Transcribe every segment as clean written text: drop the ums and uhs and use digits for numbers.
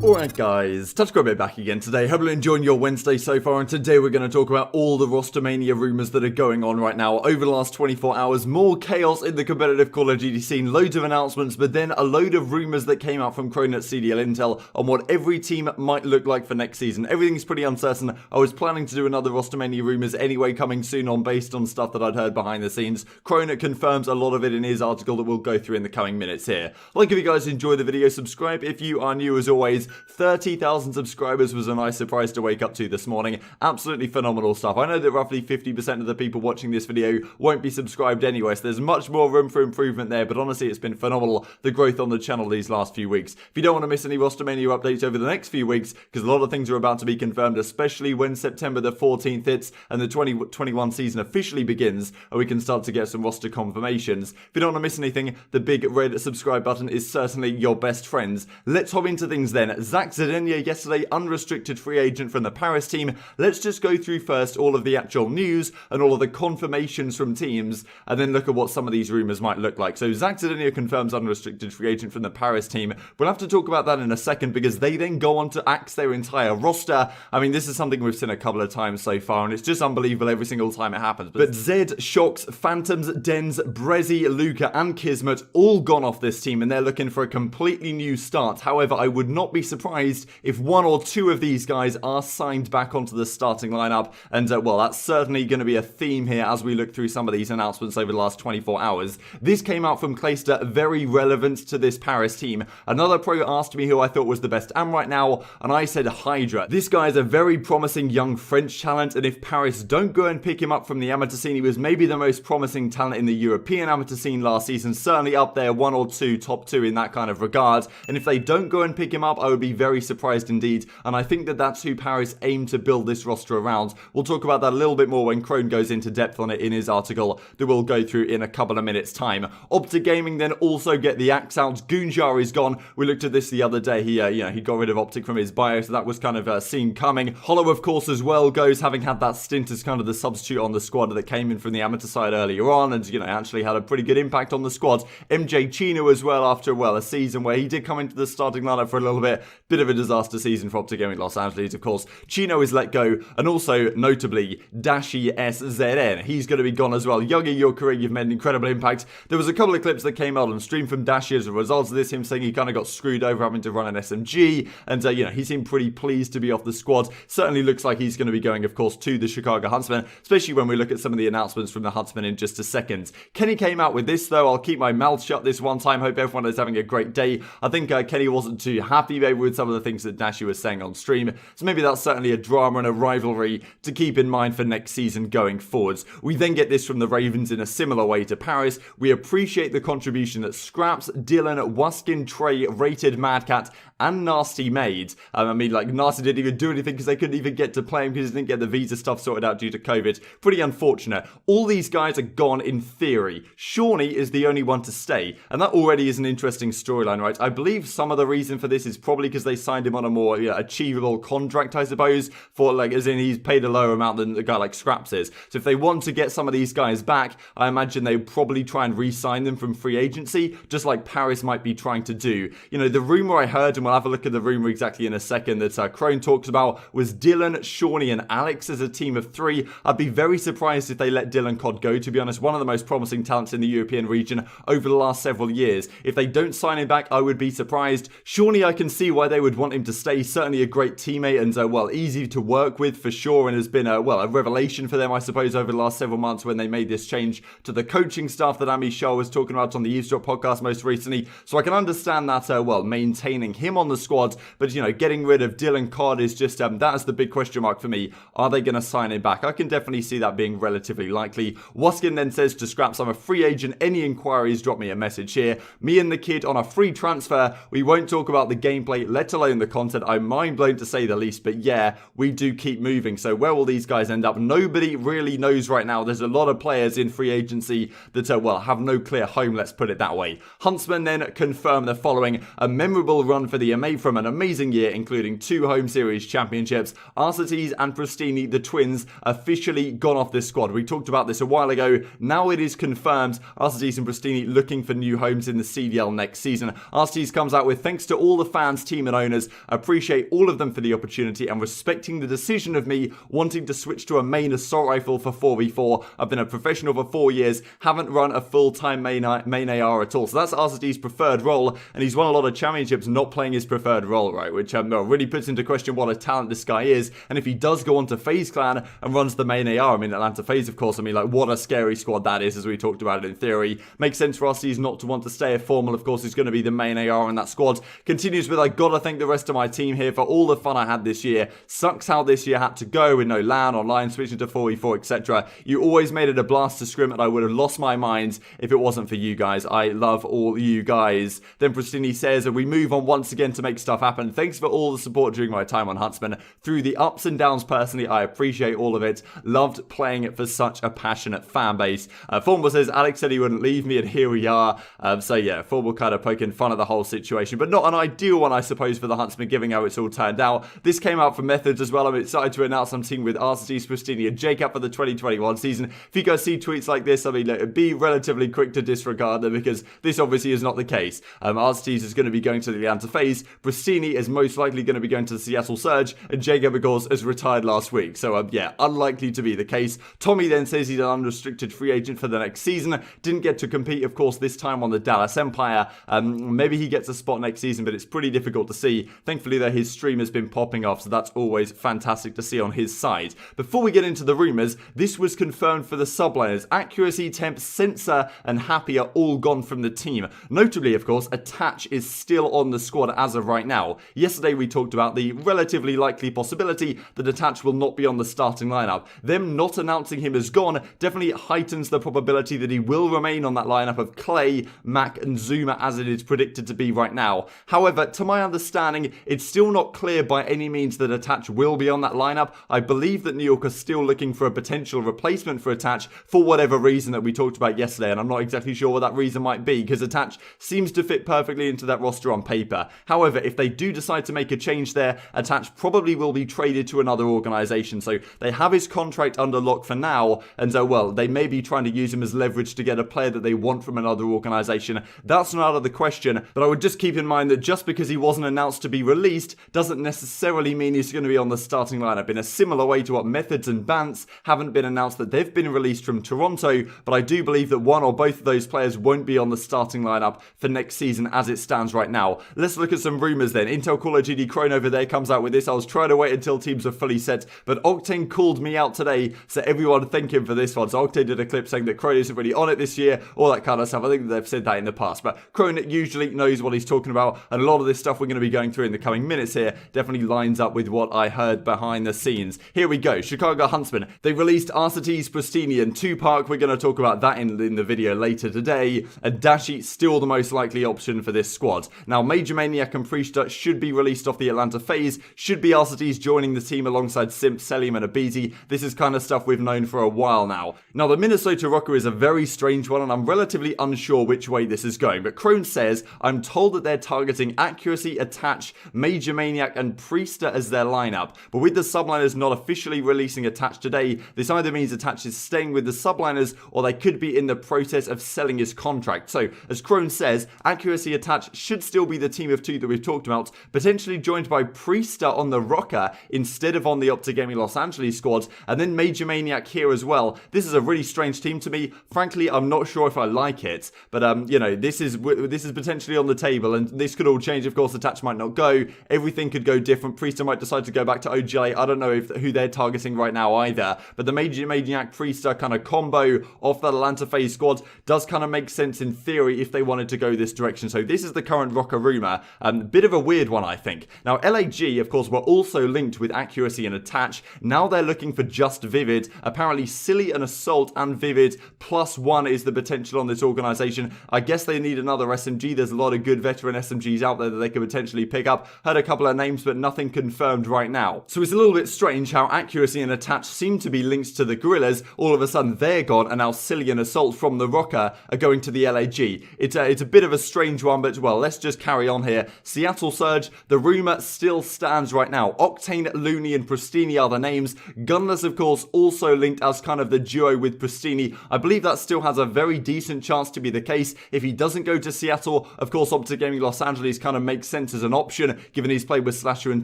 Alright guys, TouchGrabit back again today. Hope you're enjoying your Wednesday so far, and today we're going to talk about all the Rostermania rumours that are going on right now over the last 24 hours. More chaos in the competitive Call of Duty scene, loads of announcements, but then a load of rumours that came out from Krone at CDL Intel on what every team might look like for next season. Everything's pretty uncertain. I was planning to do another Rostermania rumours anyway, coming soon on based on stuff that I'd heard behind the scenes. Krone confirms a lot of it in his article that we'll go through in the coming minutes here. Like if you guys enjoy the video, subscribe if you are new as always. 30,000 subscribers was a nice surprise to wake up to this morning. Absolutely phenomenal stuff. I know that roughly 50% of the people watching this video won't be subscribed anyway, so there's much more room for improvement there, but honestly it's been phenomenal, the growth on the channel these last few weeks. If you don't want to miss any Rostermania updates over the next few weeks, because a lot of things are about to be confirmed, especially when September the 14th hits and the 2021 season officially begins, and we can start to get some roster confirmations. If you don't want to miss anything, the big red subscribe button is certainly your best friend. Let's hop into things then. Zach Zdenier yesterday, unrestricted free agent from the Paris team. Let's just go through first all of the actual news and all of the confirmations from teams, and then look at what some of these rumours might look like. So Zach Zdenier confirms unrestricted free agent from the Paris team. We'll have to talk about that in a second, because they then go on to axe their entire roster. I mean, this is something we've seen a couple of times so far, and it's just unbelievable every single time it happens. But Zed, Shocks, Phantoms, Dens, Brezzy, Luca, and Kismet all gone off this team, and they're looking for a completely new start. However, I would not be surprised if one or two of these guys are signed back onto the starting lineup, and well, that's certainly going to be a theme here as we look through some of these announcements over the last 24 hours. This came out from Clayster, very relevant to this Paris team. Another pro asked me who I thought was the best AM right now, and I said Hydra. This guy is a very promising young French talent, and if Paris don't go and pick him up from the amateur scene, he was maybe the most promising talent in the European amateur scene last season, certainly up there, one or two, top two in that kind of regard, and if they don't go and pick him up, I would be very surprised indeed, and I think that that's who Paris aim to build this roster around. We'll talk about that a little bit more when Krone goes into depth on it in his article that we'll go through in a couple of minutes time. OpTic Gaming then also get the axe out. Goonjar is gone. We looked at this the other day. He got rid of OpTic from his bio, so that was kind of seen coming. Hollow, of course, as well goes, having had that stint as kind of the substitute on the squad that came in from the amateur side earlier on, and actually had a pretty good impact on the squad. MJ Chino as well, after a season where he did come into the starting lineup for a little bit of a disaster season for OpTic Gaming Los Angeles, of course. Chino is let go, and also, notably, Dashy SZN. He's going to be gone as well. Yogi, your career, you've made an incredible impact. There was a couple of clips that came out on stream from Dashy as a result of this, him saying he kind of got screwed over having to run an SMG, and, he seemed pretty pleased to be off the squad. Certainly looks like he's going to be going, of course, to the Chicago Huntsmen, especially when we look at some of the announcements from the Huntsmen in just a second. Kenny came out with this, though. I'll keep my mouth shut this one time. Hope everyone is having a great day. I think Kenny wasn't too happy, maybe, with some of the things that Dashy was saying on stream, so maybe that's certainly a drama and a rivalry to keep in mind for next season going forwards. We then get this from the Ravens in a similar way to Paris. We appreciate the contribution that Scraps, Dylan, Waskin, Trey, Rated, Madcat, and Nasty made. Nasty didn't even do anything because they couldn't even get to play him because he didn't get the visa stuff sorted out due to COVID. Pretty unfortunate. All these guys are gone in theory. Shawnee is the only one to stay, and that already is an interesting storyline, right? I believe some of the reason for this is probably because they signed him on a more achievable contract, I suppose, for as in he's paid a lower amount than a guy like Scraps is. So if they want to get some of these guys back, I imagine they would probably try and re-sign them from free agency, just like Paris might be trying to do. The rumor I heard, and we'll have a look at the rumor exactly in a second, that Krone talks about was Dylan, Shawnee, and Alex as a team of three. I'd be very surprised if they let Dylan CoD go, to be honest. One of the most promising talents in the European region over the last several years. If they don't sign him back, I would be surprised. Shawnee, I can see why they would want him to stay. Certainly a great teammate and, easy to work with for sure, and has been a revelation for them, I suppose, over the last several months when they made this change to the coaching staff that Ami Shah was talking about on the Eavesdrop podcast most recently. So I can understand that, maintaining him on the squad, but, getting rid of Dylan CoD is just, that is the big question mark for me. Are they going to sign him back? I can definitely see that being relatively likely. Waskin then says to Scraps, I'm a free agent. Any inquiries, drop me a message here. Me and the kid on a free transfer. We won't talk about the gameplay, let alone the content. I'm mind blown to say the least, but yeah, we do keep moving. So where will these guys end up? Nobody really knows right now. There's a lot of players in free agency that, have no clear home, let's put it that way. Huntsman then confirm the following: a memorable run for the MA from an amazing year, including 2 home series championships. Arcetes and Pristini, the twins, officially gone off this squad. We talked about this a while ago. Now it is confirmed. Arcetes and Pristini looking for new homes in the CDL next season. Arcetes comes out with, thanks to all the fans team and owners. I appreciate all of them for the opportunity and respecting the decision of me wanting to switch to a main assault rifle for 4v4. I've been a professional for 4 years, haven't run a full-time main AR at all. So that's RCT's preferred role, and he's won a lot of championships not playing his preferred role, right? Which really puts into question what a talent this guy is. And if he does go on to FaZe Clan and runs the main AR, I mean, Atlanta FaZe, of course, I mean, like, what a scary squad that is, as we talked about it in theory. Makes sense for RCTs not to want to stay. A Formal, of course, is going to be the main AR in that squad. Continues with, I gotta thank the rest of my team here for all the fun I had this year. Sucks how this year had to go with no LAN, online, switching to 4v4, etc. You always made it a blast to scrim, and I would have lost my mind if it wasn't for you guys. I love all you guys. Then Pristini says, and we move on once again to make stuff happen. Thanks for all the support during my time on Huntsman. Through the ups and downs, personally, I appreciate all of it. Loved playing it for such a passionate fan base. Formal says, Alex said he wouldn't leave me, and here we are. So yeah, Formal kind of poking fun at the whole situation, but not an ideal one, I suppose, for the Huntsman, given how it's all turned out. This came out from Methods as well. I'm excited to announce I'm teaming with RCT, Pristini, and Jacob for the 2021 season. If you guys see tweets like this, I mean, look, be relatively quick to disregard them, because this obviously is not the case. RCT is going to be going to the Atlanta FaZe, Pristini is most likely going to be going to the Seattle Surge, and Jacob, of course, has retired last week. So, yeah, unlikely to be the case. Tommy then says he's an unrestricted free agent for the next season. Didn't get to compete, of course, this time on the Dallas Empire. Maybe he gets a spot next season, but it's pretty difficult to see. Thankfully, though, his stream has been popping off, so that's always fantastic to see on his side. Before we get into the rumours, this was confirmed for the Subliners. Accuracy, Temp, Sensor, and Happy are all gone from the team. Notably, of course, Attach is still on the squad as of right now. Yesterday, we talked about the relatively likely possibility that Attach will not be on the starting lineup. Them not announcing him as gone definitely heightens the probability that he will remain on that lineup of Clay, Mac, and Zuma as it is predicted to be right now. However, to my understanding, it's still not clear by any means that Attach will be on that lineup. I believe that New York are still looking for a potential replacement for Attach for whatever reason that we talked about yesterday, and I'm not exactly sure what that reason might be, because Attach seems to fit perfectly into that roster on paper. However, if they do decide to make a change there, Attach probably will be traded to another organisation, so they have his contract under lock for now, and so, well, they may be trying to use him as leverage to get a player that they want from another organisation. That's not out of the question, but I would just keep in mind that just because he wasn't announced to be released doesn't necessarily mean he's going to be on the starting lineup, in a similar way to what Methods and Bance haven't been announced that they've been released from Toronto, but I do believe that one or both of those players won't be on the starting lineup for next season as it stands right now. Let's look at some rumours then. Intel caller GD Crone over there comes out with this. I was trying to wait until teams are fully set, but Octane called me out today, so everyone thank him for this one. So Octane did a clip saying that Crone isn't really on it this year, all that kind of stuff. I think they've said that in the past, but Crone usually knows what he's talking about, and a lot of this stuff we're going to be going through in the coming minutes here definitely lines up with what I heard behind the scenes. Here we go. Chicago Huntsman. They released RCT's Pristini and Tupac. We're going to talk about that in the video later today. And Dashy still the most likely option for this squad. Now, Major Maniac and Priesta should be released off the Atlanta FaZe. Should be RCT's joining the team alongside Simp, Selim, and Abizi. This is kind of stuff we've known for a while now. Now, the Minnesota Rocker is a very strange one, and I'm relatively unsure which way this is going. But Crone says, I'm told that they're targeting Accuracy, Attach, Major Maniac, and Priesta as their lineup. But with the Subliners not officially releasing Attach today, this either means Attach is staying with the Subliners, or they could be in the process of selling his contract. So, as Crone says, Accuracy, Attach should still be the team of two that we've talked about, potentially joined by Priesta on the Rocker instead of on the OpTic Gaming Los Angeles squad, and then Major Maniac here as well. This is a really strange team to me. Frankly, I'm not sure if I like it, but you know, this is potentially on the table, and this could all change. Of course, Attach might not go. Everything could go different. Priesta might decide to go back to OGLA. I don't know who they're targeting right now either, but the Major Maniac Priesta kind of combo off that Atlanta FaZe squad does kind of make sense in theory if they wanted to go this direction. So this is the current Rocker rumor. Bit of a weird one, I think. Now, LAG, of course, were also linked with Accuracy and Attach. Now they're looking for just Vivid. Apparently, Silly and Assault and Vivid +1 is the potential on this organization. I guess they need another SMG. There's a lot of good veteran SMGs out there that they could potentially pick up. Heard a couple of names, but nothing confirmed right now. So it's a little bit strange how Accuracy and Attach seem to be linked to the Gorillas. All of a sudden, they're gone, and now Silly and Assault from the Rocker are going to the LAG. It's a bit of a strange one, but well, let's just carry on here. Seattle Surge, the rumor still stands right now. Octane, Looney, and Pristini are the names. Gunless, of course, also linked as kind of the duo with Pristini. I believe that still has a very decent chance to be the case. If he doesn't go to Seattle, of course, OpTic Gaming Los Angeles kind of makes sense as an option, given he's played with Slasher and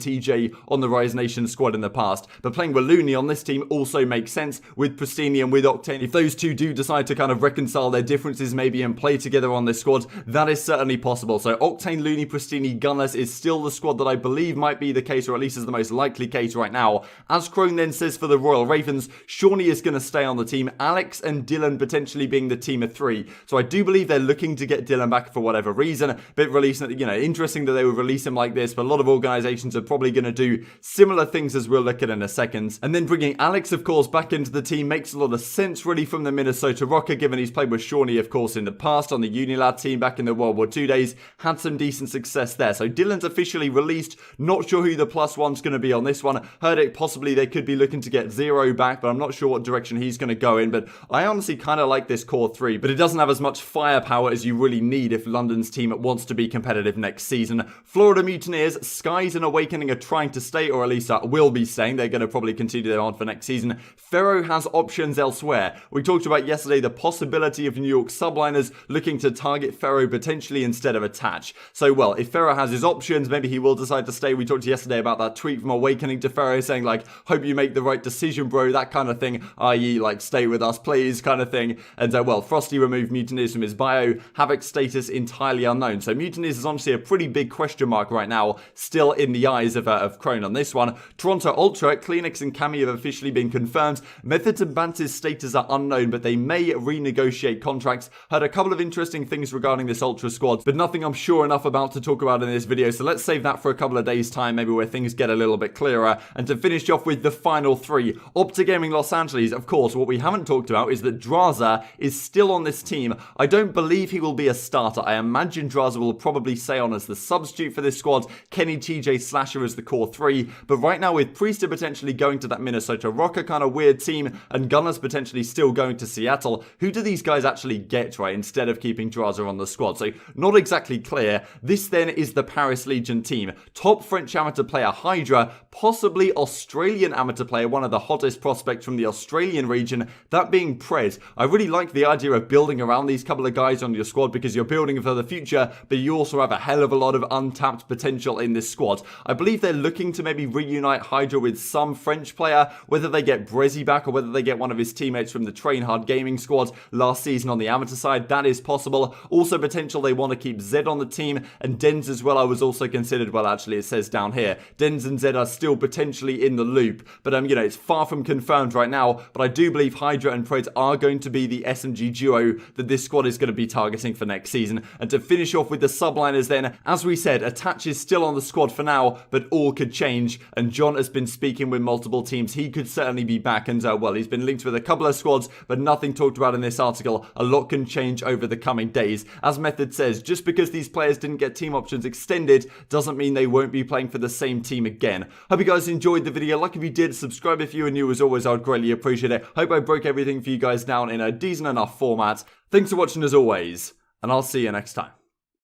TJ on the Rise Nation squad in the past. But playing with Looney on this team also makes sense with Pristini and with Octane. If those two do decide to kind of reconcile their differences maybe and play together on this squad, that is certainly possible. So Octane, Looney, Pristini, Gunless is still the squad that I believe might be the case, or at least is the most likely case right now. As Crone then says for the Royal Ravens, Shawnee is going to stay on the team, Alex and Dylan potentially being the team of 3. So I do believe they're looking to get Dylan back for whatever reason. Bit releasing, interesting that they would release him like this, but a lot of organizations are probably going to do similar things as we'll look at in a second. And then bringing Alex, of course, back into the team makes a lot of sense really from the Minnesota Rocker, given he's played with Shawnee, of course, in the past on the Unilad team back in the World War II days, had some decent success there. So Dylan's officially released. Not sure who the +1's going to be on this one. Heard it possibly they could be looking to get Zero back, but I'm not sure what direction he's going to go in. But I honestly kind of like this core 3, but it doesn't have as much firepower as you really need if London's team wants to be competitive next season. Florida Mutineers, Skies and Awakening are trying to stay, or at least will be staying. They're going to probably continue their on for next season. Ferro has options elsewhere. We talked about yesterday the possibility of New York Subliners looking to target Ferro potentially instead of Attach. So, well, if Ferro has his options, maybe he will decide to stay. We talked yesterday about that tweet from Awakening to Ferro saying, like, hope you make the right decision, bro, that kind of thing, i.e., like, stay with us, please, kind of thing. And, well, Frosty removed Mutineers from his bio. Havoc status entirely unknown. So, Mutineers is honestly a pretty big question mark right now, still in the eyes of Crone on this one. Toronto Ultra, Kleenex and Cammy have officially been confirmed. Methods and Banter's status are unknown, but they may renegotiate contracts. Heard a couple of interesting things regarding this Ultra squad, but nothing I'm sure enough about to talk about in this video, so let's save that for a couple of days' time, maybe where things get a little bit clearer. And to finish off with the final 3, OpTic Gaming Los Angeles, of course, what we haven't talked about is that Draza is still on this team. I don't believe he will be a starter. I imagine Draza will probably stay on as the substitute for this squad, Kenny, TJ, Slasher as the core 3, but right now with Priester potentially going to that Minnesota Rocker kind of weird team, and Gunners potentially still going to Seattle, who do these guys actually get, right, instead of keeping Draza on the squad? So not exactly clear. This then is the Paris Legion team. Top French amateur player Hydra, possibly Australian amateur player, one of the hottest prospects from the Australian region, that being Prez. I really like the idea of building around these couple of guys on your squad because you're building for the future, but you also have a hell of a lot of untapped potential in this squad. I believe they're looking to maybe reunite Hydra with some French player, whether they get Brezzy back or whether they get one of his teammates from the Train Hard Gaming squad last season on the amateur side. That is possible. Also potential they want to keep Zed on the team, and Denz as well I was also considered. Well, actually it says down here Denz and Zed are still potentially in the loop, but it's far from confirmed right now, but I do believe Hydra and Preds are going to be the SMG duo that this squad is going to be targeting for next season. And to finish off with the Subliners then, as we said, Attach is still on the squad for now, but all could change, and John has been speaking with multiple teams. He could certainly be back, and well, he's been linked with a couple of squads, but nothing talked about in this article. A lot can change over the coming days. As Method says, just because these players didn't get team options extended doesn't mean they won't be playing for the same team again. Hope you guys enjoyed the video. Like if you did, subscribe if you are new. As always, I would greatly appreciate it. Hope I broke everything for you guys down in a decent enough format. Thanks for watching as always, and I'll see you next time.